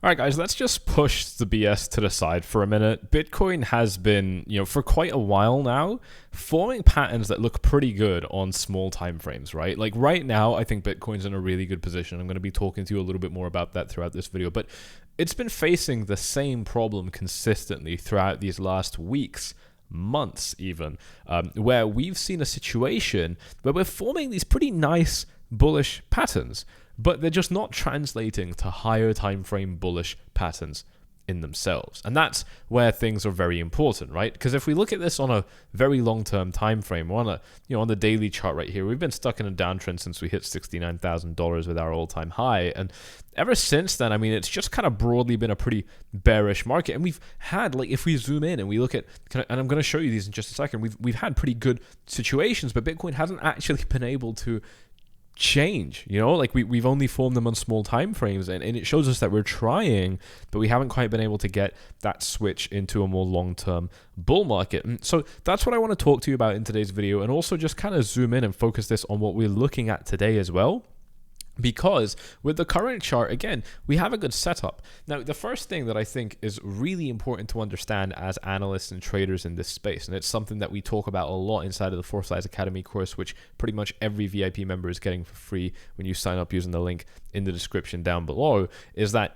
All right, guys, let's just push the BS to the side for a minute. Bitcoin has been, for quite a while now, forming patterns that look pretty good on small time frames, right? Like right now, I think Bitcoin's in a really good position. I'm going to be talking to you a little bit more about that throughout this video, but it's been facing the same problem consistently throughout these last weeks, months even, where we've seen a situation where we're forming these pretty nice bullish patterns, but they're just not translating to higher time frame bullish patterns in themselves. And that's where things are very important, right? Because if we look at this on a very long-term time frame, or on a, on the daily chart right here, we've been stuck in a downtrend since we hit $69,000 with our all-time high. And ever since then, I mean, it's just kind of broadly been a pretty bearish market. And we've had, like, if we zoom in and we look at, and I'm going to show you these in just a second, we've had pretty good situations, but Bitcoin hasn't actually been able to change, like we've only formed them on small time frames, and it shows us that we're trying, but we haven't quite been able to get that switch into a more long-term bull market. And so that's what I want to talk to you about in today's video, and also just kind of zoom in and focus this on what we're looking at today as well. Because with the current chart, again, we have a good setup. Now, the first thing that I think is really important to understand as analysts and traders in this space, and it's something that we talk about a lot inside of the Forthlies Academy course, which pretty much every VIP member is getting for free when you sign up using the link in the description down below, is that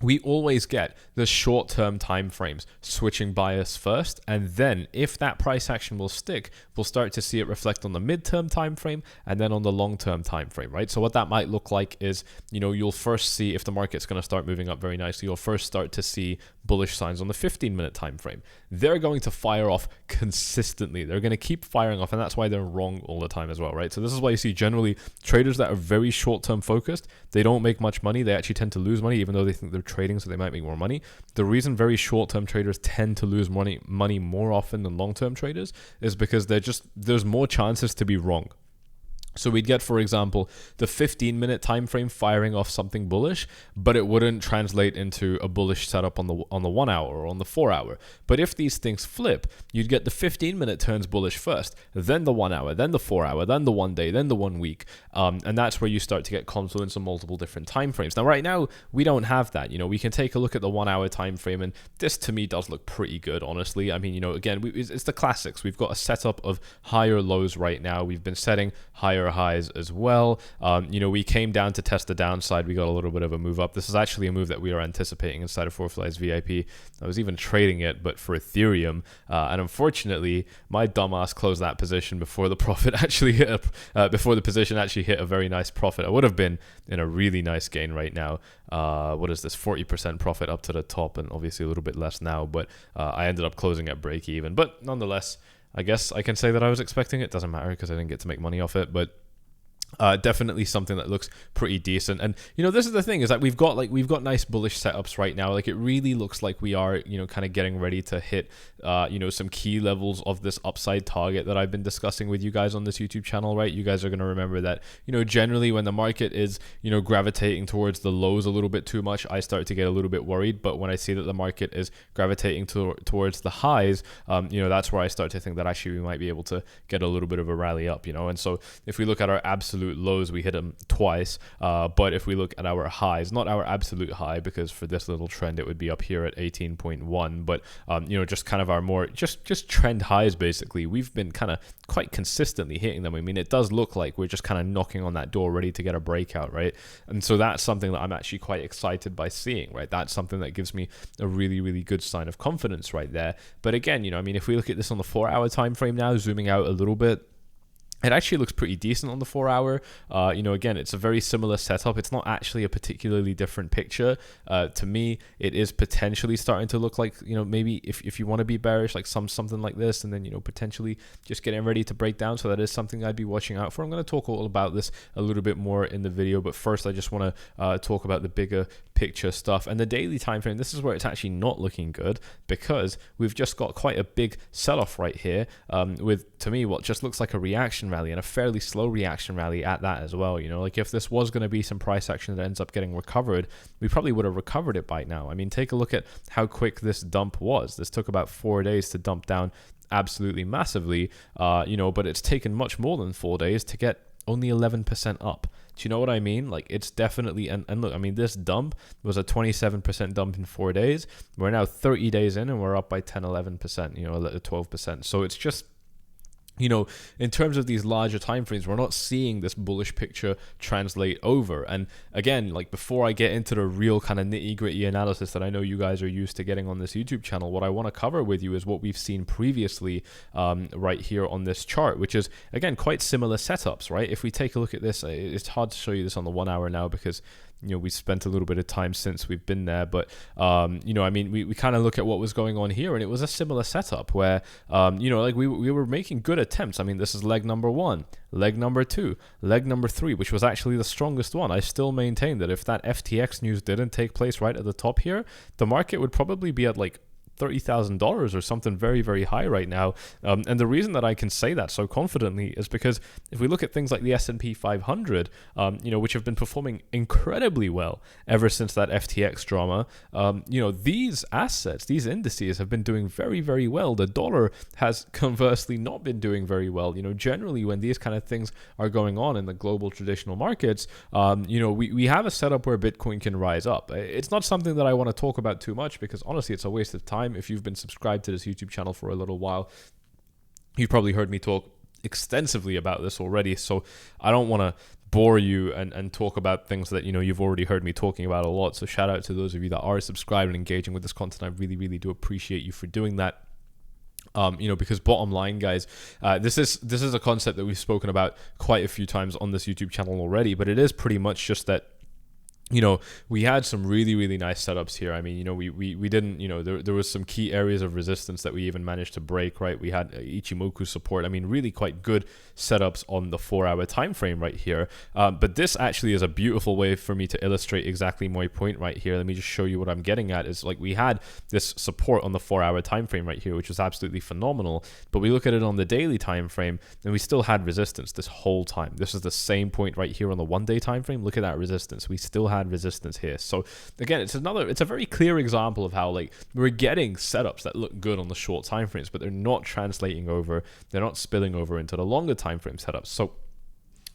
we always get the short-term time frames switching bias first, and then if that price action will stick, we'll start to see it reflect on the mid-term time frame and then on the long-term time frame, right? So what that might look like is, you'll first see, if the market's going to start moving up very nicely, you'll first start to see bullish signs on the 15-minute time frame. They're going to fire off consistently. They're going to keep firing off, and that's why they're wrong all the time as well, right? So this is why you see generally traders that are very short-term focused, they don't make much money. They actually tend to lose money, even though they think they're trading, so they might make more money. The reason very short-term traders tend to lose money more often than long-term traders is because there's more chances to be wrong. So we'd get, for example, the 15-minute time frame firing off something bullish, but it wouldn't translate into a bullish setup on the 1 hour or on the 4 hour. But if these things flip, you'd get the 15-minute turns bullish first, then the 1 hour, then the 4 hour, then the 1 day, then the 1 week. And that's where you start to get confluence on multiple different time frames. Now, right now, we don't have that. We can take a look at the 1 hour time frame, and this to me does look pretty good, honestly. I mean, again, it's the classics. We've got a setup of higher lows right now. We've been setting higher highs as well. We came down to test the downside. We got a little bit of a move up. This is actually a move that we are anticipating inside of Forthlies VIP. I was even trading it, but for Ethereum. And unfortunately, my dumbass closed that position before the profit actually hit, before the position actually hit a very nice profit. I would have been in a really nice gain right now. What is this? 40% profit up to the top, and obviously a little bit less now, but I ended up closing at break even. But nonetheless, I guess I can say that I was expecting it. Doesn't matter because I didn't get to make money off it, but definitely something that looks pretty decent. And this is the thing, is that we've got nice bullish setups right now. Like, it really looks like we are kind of getting ready to hit some key levels of this upside target that I've been discussing with you guys on this YouTube channel, right? You guys are going to remember that generally when the market is gravitating towards the lows a little bit too much, I start to get a little bit worried. But when I see that the market is gravitating towards the highs, that's where I start to think that actually we might be able to get a little bit of a rally up. And so if we look at our absolute lows, we hit them twice, but if we look at our highs, not our absolute high, because for this little trend it would be up here at 18.1, but just kind of our more just trend highs, basically, we've been kind of quite consistently hitting them. I mean, it does look like we're just kind of knocking on that door ready to get a breakout, right? And so that's something that I'm actually quite excited by seeing, right? That's something that gives me a really, really good sign of confidence right there. But again, I mean, if we look at this on the 4 hour time frame now, zooming out a little bit, it actually looks pretty decent on the 4 hour. Again, it's a very similar setup. It's not actually a particularly different picture. To me, it is potentially starting to look like, maybe if you want to be bearish, like something like this, and then, potentially just getting ready to break down. So that is something I'd be watching out for. I'm going to talk all about this a little bit more in the video, but first I just want to talk about the bigger picture stuff. And the daily time frame, this is where it's actually not looking good, because we've just got quite a big sell-off right here, with, to me, what just looks like a reaction rally, and a fairly slow reaction rally at that as well. Like, if this was going to be some price action that ends up getting recovered, we probably would have recovered it by now. I mean, take a look at how quick this dump was. This took about 4 days to dump down absolutely massively, but it's taken much more than 4 days to get only 11% up. Do you know what I mean? Like, it's definitely, and look, I mean, this dump was a 27% dump in 4 days. We're now 30 days in and we're up by 10, 11%, 12%. So it's just, in terms of these larger time frames, we're not seeing this bullish picture translate over. And again, like, before I get into the real kind of nitty-gritty analysis that I know you guys are used to getting on this YouTube channel, what I want to cover with you is what we've seen previously right here on this chart, which is, again, quite similar setups, right? If we take a look at this, it's hard to show you this on the 1 hour now because we spent a little bit of time since we've been there, but I mean, we kind of look at what was going on here, and it was a similar setup where like we were making good attempts. I mean, this is leg number 1, leg number 2, leg number 3, which was actually the strongest one. I still maintain that if that FTX news didn't take place right at the top here, the market would probably be at like $30,000 or something very, very high right now. And the reason that I can say that so confidently is because if we look at things like the S&P 500, which have been performing incredibly well ever since that FTX drama, these assets, these indices have been doing very, very well. The dollar has conversely not been doing very well. Generally when these kind of things are going on in the global traditional markets, we have a setup where Bitcoin can rise up. It's not something that I want to talk about too much because honestly, it's a waste of time. If you've been subscribed to this YouTube channel for a little while, you've probably heard me talk extensively about this already, so I don't want to bore you and talk about things that you've already heard me talking about a lot. So shout out to those of you that are subscribed and engaging with this content. I really, really do appreciate you for doing that. Because bottom line, guys, this is a concept that we've spoken about quite a few times on this YouTube channel already, but it is pretty much just that we had some really, really nice setups here. I mean, we didn't, there was some key areas of resistance that we even managed to break, right? We had Ichimoku support. I mean, really quite good setups on the 4 hour time frame right here. But this actually is a beautiful way for me to illustrate exactly my point right here. Let me just show you what I'm getting at. Is like we had this support on the 4 hour time frame right here, which was absolutely phenomenal. But we look at it on the daily time frame and we still had resistance this whole time. This is the same point right here on the 1 day time frame. Look at that resistance. We still had resistance here. So again, it's a very clear example of how like we're getting setups that look good on the short time frames, but they're not translating over, they're not spilling over into the longer time frame setups. So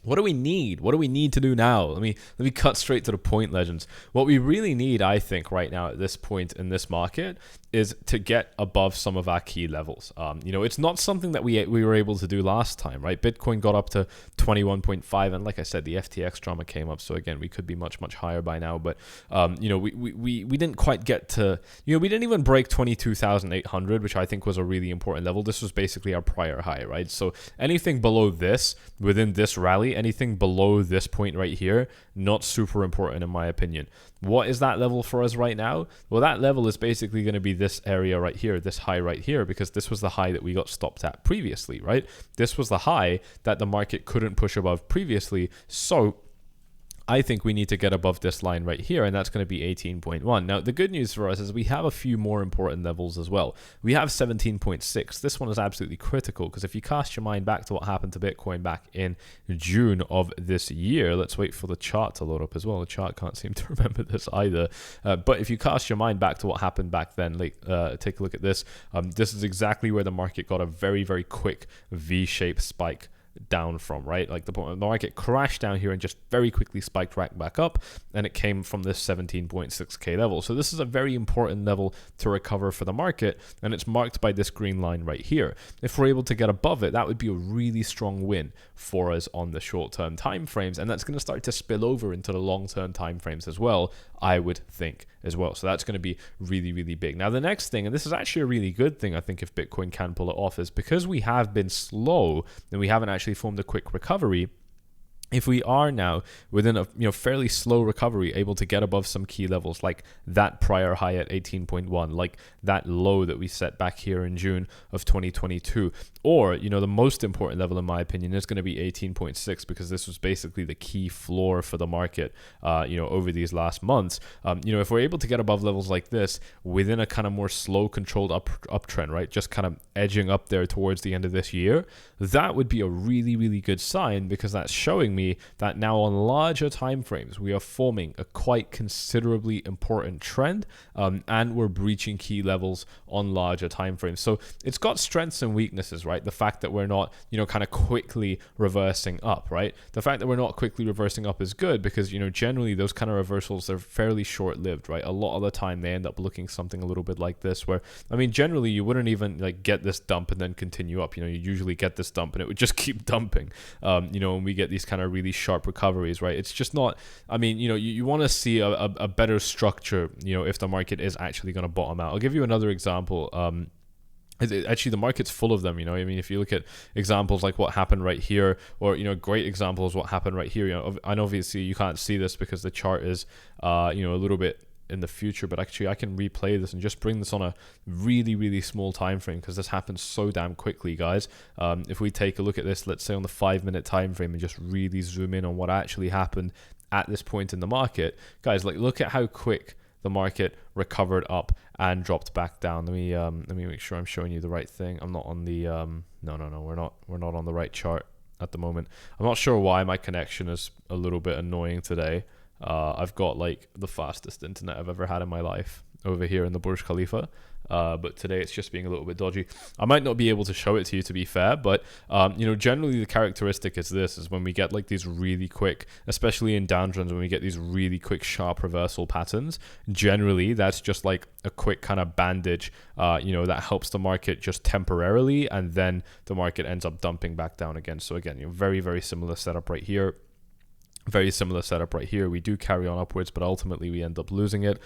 what do we need? What do we need to do now? Let me cut straight to the point, legends. What we really need, I think, right now at this point in this market is to get above some of our key levels. It's not something that we were able to do last time, right? Bitcoin got up to 21.5, and like I said, the FTX drama came up. So again, we could be much, much higher by now. But we didn't quite get to, we didn't even break 22,800, which I think was a really important level. This was basically our prior high, right? So anything below this within this rally, anything below this point right here, not super important in my opinion. What is that level for us right now? Well, that level is basically going to be this area right here, this high right here, because this was the high that we got stopped at previously, right? This was the high that the market couldn't push above previously. So I think we need to get above this line right here, and that's going to be 18.1. Now, the good news for us is we have a few more important levels as well. We have 17.6. This one is absolutely critical because if you cast your mind back to what happened to Bitcoin back in June of this year, let's wait for the chart to load up as well. The chart can't seem to remember this either. But if you cast your mind back to what happened back then, take a look at this. This is exactly where the market got a very, very quick V-shaped spike down from, right? Like the market crashed down here and just very quickly spiked right back up, and it came from this 17.6k level. So this is a very important level to recover for the market, and it's marked by this green line right here. If we're able to get above it, that would be a really strong win for us on the short-term time frames, and that's going to start to spill over into the long-term time frames as well, I would think as well. So that's going to be really, really big. Now the next thing, and this is actually a really good thing I think if Bitcoin can pull it off, is because we have been slow and we haven't actually formed a quick recovery. If we are now within a fairly slow recovery able to get above some key levels like that prior high at 18.1, like that low that we set back here in June of 2022, or the most important level in my opinion is going to be 18.6, because this was basically the key floor for the market over these last months. If we're able to get above levels like this within a kind of more slow controlled uptrend, right, just kind of edging up there towards the end of this year, that would be a really, really good sign, because that's showing me me that now on larger time frames, we are forming a quite considerably important trend, and we're breaching key levels on larger time frames. So it's got strengths and weaknesses, right? The fact that we're not, kind of quickly reversing up, right? The fact that we're not quickly reversing up is good because, generally those kind of reversals, they're fairly short-lived, right? A lot of the time they end up looking something a little bit like this, where, generally you wouldn't even like get this dump and then continue up. You usually get this dump and it would just keep dumping, and we get these kind of really sharp recoveries, right? It's just not, you want to see a better structure, if the market is actually going to bottom out. I'll give you another example. Actually, the market's full of them, if you look at examples like what happened right here, or, great examples what happened right here, and obviously you can't see this because the chart is, a little bit in the future, but actually I can replay this and just bring this on a really, really small time frame because this happens so damn quickly, guys. If we take a look at this, let's say on the 5-minute time frame and just really zoom in on what actually happened at this point in the market, guys, like look at how quick the market recovered up and dropped back down. Let me make sure I'm showing you the right thing. I'm not on the no, we're not on the right chart at the moment. I'm not sure why my connection is a little bit annoying today. I've got like the fastest internet I've ever had in my life over here in the Burj Khalifa, but today it's just being a little bit dodgy. I might not be able to show it to you, to be fair, but generally the characteristic is when we get like these really quick, especially in downtrends, when we get these really quick sharp reversal patterns, generally that's just like a quick kind of bandage, that helps the market just temporarily, and then the market ends up dumping back down again. So again, very, very similar setup right here. Very similar setup right here. We do carry on upwards, but ultimately we end up losing it.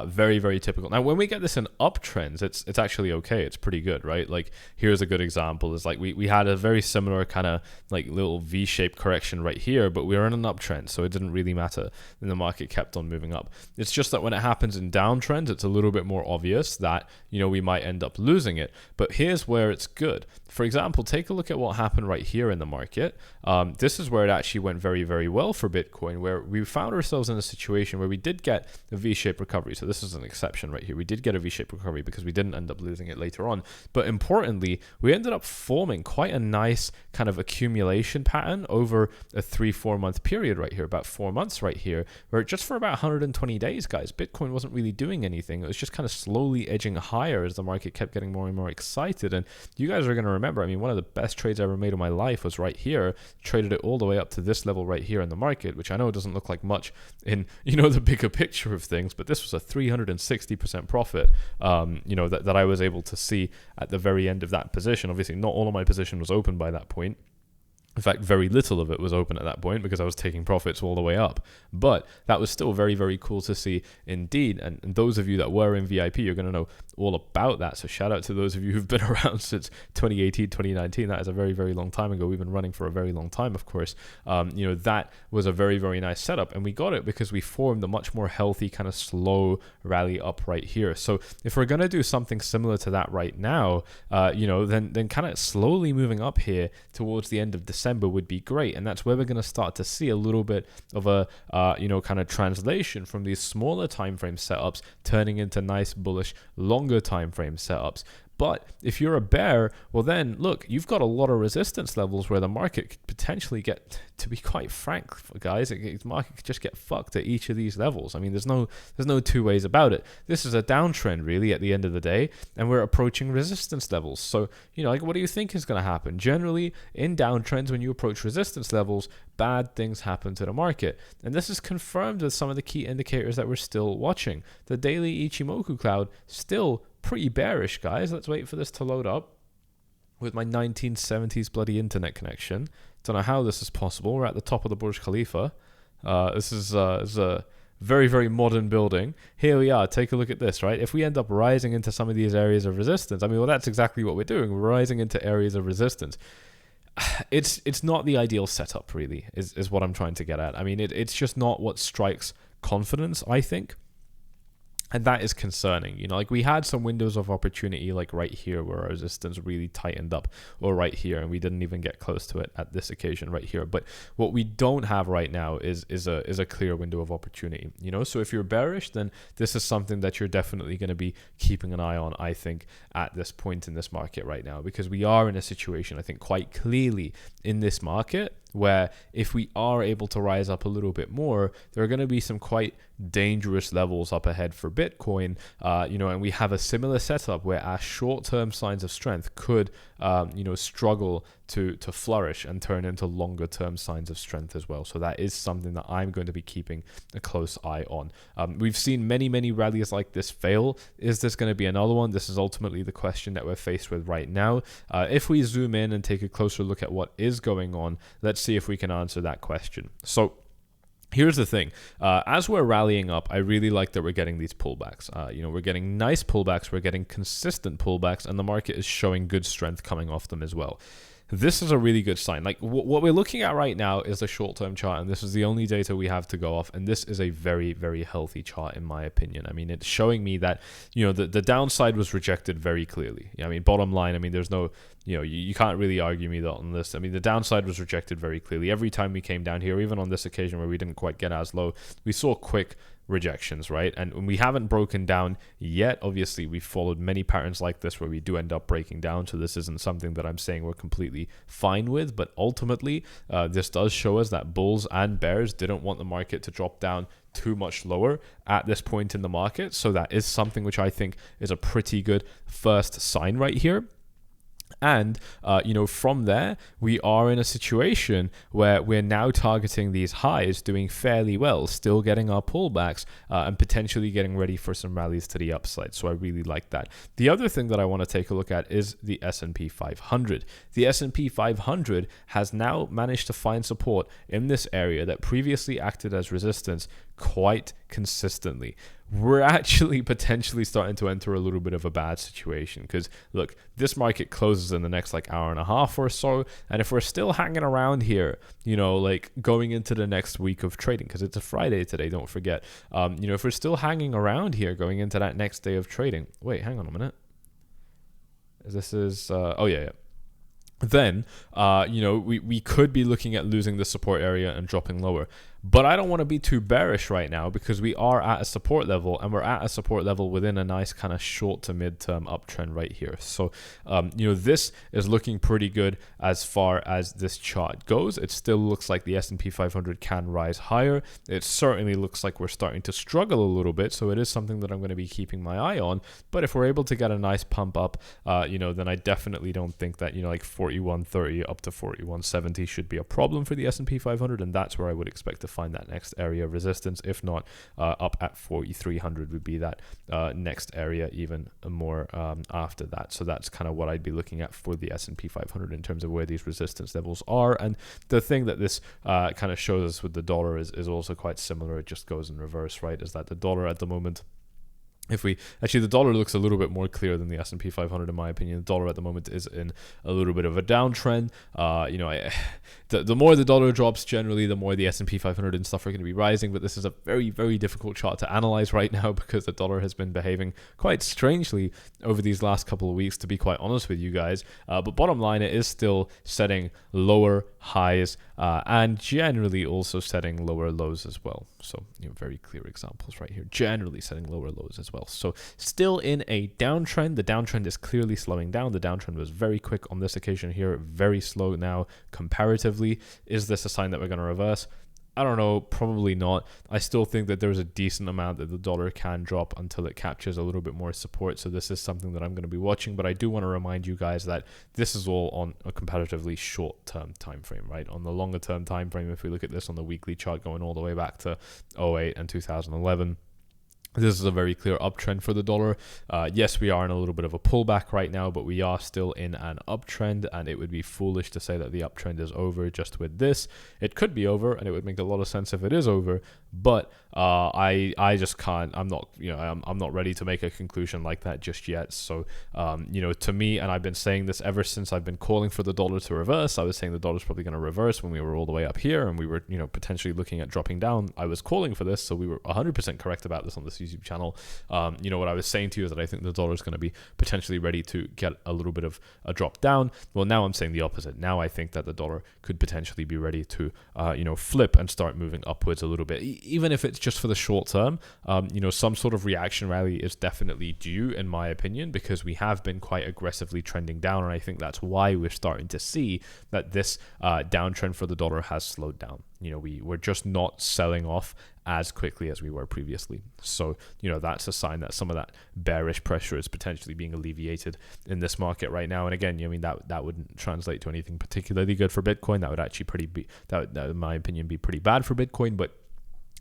Very, very typical. Now, when we get this in uptrends, it's actually okay. It's pretty good, right? Like here's a good example. Is like we had a very similar kind of like little V-shaped correction right here, but we were in an uptrend, so it didn't really matter. And the market kept on moving up. It's just that when it happens in downtrends, it's a little bit more obvious that, we might end up losing it. But here's where it's good. For example, take a look at what happened right here in the market. This is where it actually went very, very well for Bitcoin, where we found ourselves in a situation where we did get a V-shaped recovery. So this is an exception right here. We did get a V-shaped recovery because we didn't end up losing it later on. But importantly, we ended up forming quite a nice kind of accumulation pattern over a 3-4 month period right here, about 4 months right here, where just for about 120 days, guys, Bitcoin wasn't really doing anything. It was just kind of slowly edging higher as the market kept getting more and more excited. And you guys are going to remember, one of the best trades I ever made in my life was right here. Traded it all the way up to this level right here in the market, which I know doesn't look like much in, the bigger picture of things, but this was a 360% profit, that I was able to see at the very end of that position. Obviously, not all of my position was open by that point. In fact, very little of it was open at that point because I was taking profits all the way up. But that was still very, very cool to see indeed. And those of you that were in VIP, you're going to know all about that. So shout out to those of you who've been around since 2018, 2019. That is a very, very long time ago. We've been running for a very long time, of course. That was a very, very nice setup. And we got it because we formed a much more healthy kind of slow rally up right here. So if we're going to do something similar to that right now, then kind of slowly moving up here towards the end of December would be great. And that's where we're going to start to see a little bit of a kind of translation from these smaller time frame setups turning into nice bullish longer time frame setups. But if you're a bear, well then, look, you've got a lot of resistance levels where the market could potentially get, to be quite frank, guys, the market could just get fucked at each of these levels. There's no two ways about it. This is a downtrend, really, at the end of the day, and we're approaching resistance levels. So, what do you think is going to happen? Generally, in downtrends, when you approach resistance levels, bad things happen to the market. And this is confirmed with some of the key indicators that we're still watching. The daily Ichimoku cloud still pretty bearish, guys. Let's wait for this to load up with my 1970s bloody internet connection. Don't know how this is possible. We're at the top of the Burj Khalifa. This is a very, very modern building. Here we are. Take a look at this, right? If we end up rising into some of these areas of resistance, that's exactly what we're doing. We're rising into areas of resistance. It's not the ideal setup, really, is what I'm trying to get at. It's just not what strikes confidence, I think. And that is concerning. We had some windows of opportunity like right here where our resistance really tightened up, or right here, and we didn't even get close to it at this occasion right here. But what we don't have right now is a clear window of opportunity. So if you're bearish, then this is something that you're definitely going to be keeping an eye on, I think, at this point in this market right now, because we are in a situation, I think, quite clearly in this market where if we are able to rise up a little bit more, there are going to be some quite dangerous levels up ahead for Bitcoin, and we have a similar setup where our short-term signs of strength could, struggle to flourish and turn into longer-term signs of strength as well. So that is something that I'm going to be keeping a close eye on. We've seen many rallies like this fail. Is this going to be another one? This is ultimately the question that we're faced with right now. If we zoom in and take a closer look at what is going on, let's see if we can answer that question. So here's the thing. As we're rallying up, I really like that we're getting these pullbacks. We're getting nice pullbacks, we're getting consistent pullbacks, and the market is showing good strength coming off them as well. This is a really good sign. Like what we're looking at right now is a short-term chart, and this is the only data we have to go off, and this is a very, very healthy chart in my opinion. I mean, it's showing me that, the downside was rejected very clearly. I mean, bottom line, I mean, there's no, you can't really argue me on this. I mean, the downside was rejected very clearly. Every time we came down here, even on this occasion where we didn't quite get as low, we saw quick rejections, right? And we haven't broken down yet. Obviously, we've followed many patterns like this where we do end up breaking down, so this isn't something that I'm saying we're completely fine with, but ultimately this does show us that bulls and bears didn't want the market to drop down too much lower at this point in the market. So that is something which I think is a pretty good first sign right here. And, from there, we are in a situation where we're now targeting these highs, doing fairly well, still getting our pullbacks, and potentially getting ready for some rallies to the upside. So I really like that. The other thing that I want to take a look at is the S&P 500. The S&P 500 has now managed to find support in this area that previously acted as resistance quite consistently. We're actually potentially starting to enter a little bit of a bad situation because, look, this market closes in the next hour and a half or so, and if we're still hanging around here, going into the next week of trading, because it's a Friday today, don't forget, if we're still hanging around here going into that next day of trading, wait, hang on a minute. Then, we could be looking at losing the support area and dropping lower. But I don't want to be too bearish right now because we are at a support level, and we're at a support level within a nice kind of short to mid-term uptrend right here. So, this is looking pretty good as far as this chart goes. It still looks like the S&P 500 can rise higher. It certainly looks like we're starting to struggle a little bit, so it is something that I'm going to be keeping my eye on. But if we're able to get a nice pump up, then I definitely don't think that, 4130 up to 4170 should be a problem for the S&P 500, and that's where I would expect to find that next area of resistance. If not, up at 4300 would be that next area, even more after that. So that's kind of what I'd be looking at for the S&P 500 in terms of where these resistance levels are. And the thing that this kind of shows us with the dollar is also quite similar. It just goes in reverse, right? Is that the dollar at the moment, the dollar looks a little bit more clear than the S&P 500 in my opinion. The dollar at the moment is in a little bit of a downtrend. The more the dollar drops, generally, the more the S&P 500 and stuff are going to be rising. But this is a very, very difficult chart to analyze right now because the dollar has been behaving quite strangely over these last couple of weeks, to be quite honest with you guys. But bottom line, it is still setting lower highs and generally also setting lower lows as well. So, very clear examples right here. Generally setting lower lows as well. So still in a downtrend. The downtrend is clearly slowing down. The downtrend was very quick on this occasion here, very slow now comparatively. Is this a sign that we're going to reverse? I don't know, probably not. I still think that there's a decent amount that the dollar can drop until it captures a little bit more support. So this is something that I'm going to be watching, but I do want to remind you guys that this is all on a comparatively short-term time frame, right? On the longer-term time frame, if we look at this on the weekly chart going all the way back to 2008 and 2011, this is a very clear uptrend for the dollar. Yes, we are in a little bit of a pullback right now, but we are still in an uptrend, and it would be foolish to say that the uptrend is over just with this. It could be over, and it would make a lot of sense if it is over, but I just can't. I'm not ready to make a conclusion like that just yet. So, to me, and I've been saying this ever since I've been calling for the dollar to reverse. I was saying the dollar's probably going to reverse when we were all the way up here, and we were, potentially looking at dropping down. I was calling for this, so we were 100% correct about this on this YouTube channel. What I was saying to you is that I think the dollar is going to be potentially ready to get a little bit of a drop down. Well, now I'm saying the opposite. Now I think that the dollar could potentially be ready to, flip and start moving upwards a little bit. even if it's just for the short term, some sort of reaction rally is definitely due, in my opinion, because we have been quite aggressively trending down, and I think that's why we're starting to see that this downtrend for the dollar has slowed down. We're just not selling off as quickly as we were previously. So, that's a sign that some of that bearish pressure is potentially being alleviated in this market right now. And again, that wouldn't translate to anything particularly good for Bitcoin. That would actually that would, in my opinion, be pretty bad for Bitcoin. But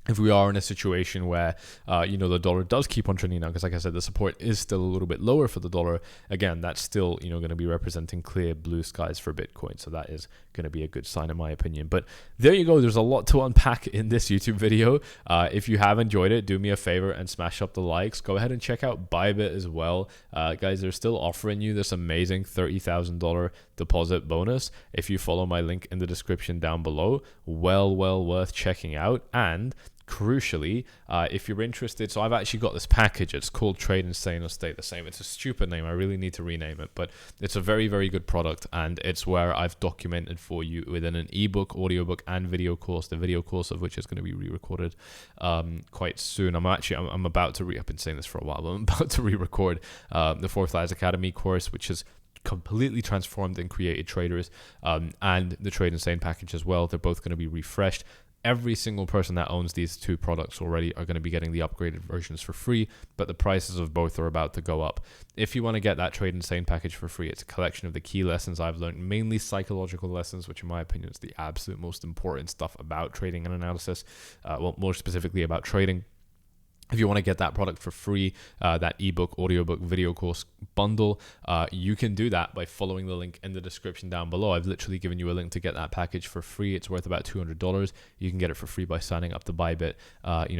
if we are in a situation where, the dollar does keep on trending down, because like I said, the support is still a little bit lower for the dollar, again, that's still, going to be representing clear blue skies for Bitcoin. So that is going to be a good sign in my opinion. But there you go. There's a lot to unpack in this YouTube video. If you have enjoyed it, do me a favor and smash up the likes. Go ahead and check out Bybit as well. Guys, they're still offering you this amazing $30,000 deposit bonus. If you follow my link in the description down below, well worth checking out. And crucially, if you're interested, so I've actually got this package. It's called Trade Insane or Stay the Same. It's a stupid name. I really need to rename it, but it's a very, very good product, and it's where I've documented for you within an ebook, audiobook, and video course, the video course of which is going to be re-recorded quite soon. I'm about to I've been saying this for a while, but I'm about to re-record the 𝗧𝗪𝗏 Academy course, which is completely transformed and created traders, and the Trade Insane package as well. They're both going to be refreshed. Every single person that owns these two products already are going to be getting the upgraded versions for free, but the prices of both are about to go up. If you want to get that Trade Insane package for free, it's a collection of the key lessons I've learned, mainly psychological lessons, which in my opinion is the absolute most important stuff about trading and analysis, more specifically about trading. If you want to get that product for free, that ebook, audiobook, video course bundle, you can do that by following the link in the description down below. I've literally given you a link to get that package for free. It's worth about $200. You can get it for free by signing up to Bybit,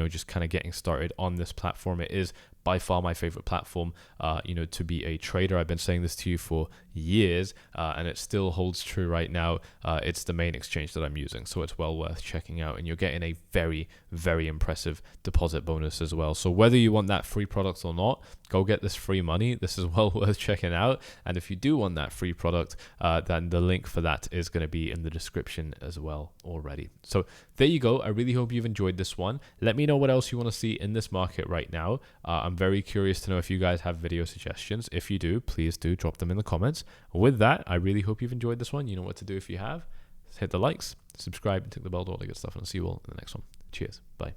just kind of getting started on this platform. It is by far my favorite platform, to be a trader. I've been saying this to you for years, and it still holds true right now. It's the main exchange that I'm using, so it's well worth checking out, and you're getting a very, very impressive deposit bonus as well. So whether you want that free product or not, go get this free money. This is well worth checking out. And if you do want that free product, then the link for that is going to be in the description as well already. So there you go. I really hope you've enjoyed this one. Let me know what else you want to see in this market right now. I'm very curious to know if you guys have video suggestions. If you do, please do drop them in the comments. With that, I really hope you've enjoyed this one. You know what to do if you have. Hit the likes, subscribe, and tick the bell, all that good stuff, and I'll see you all in the next one. Cheers. Bye.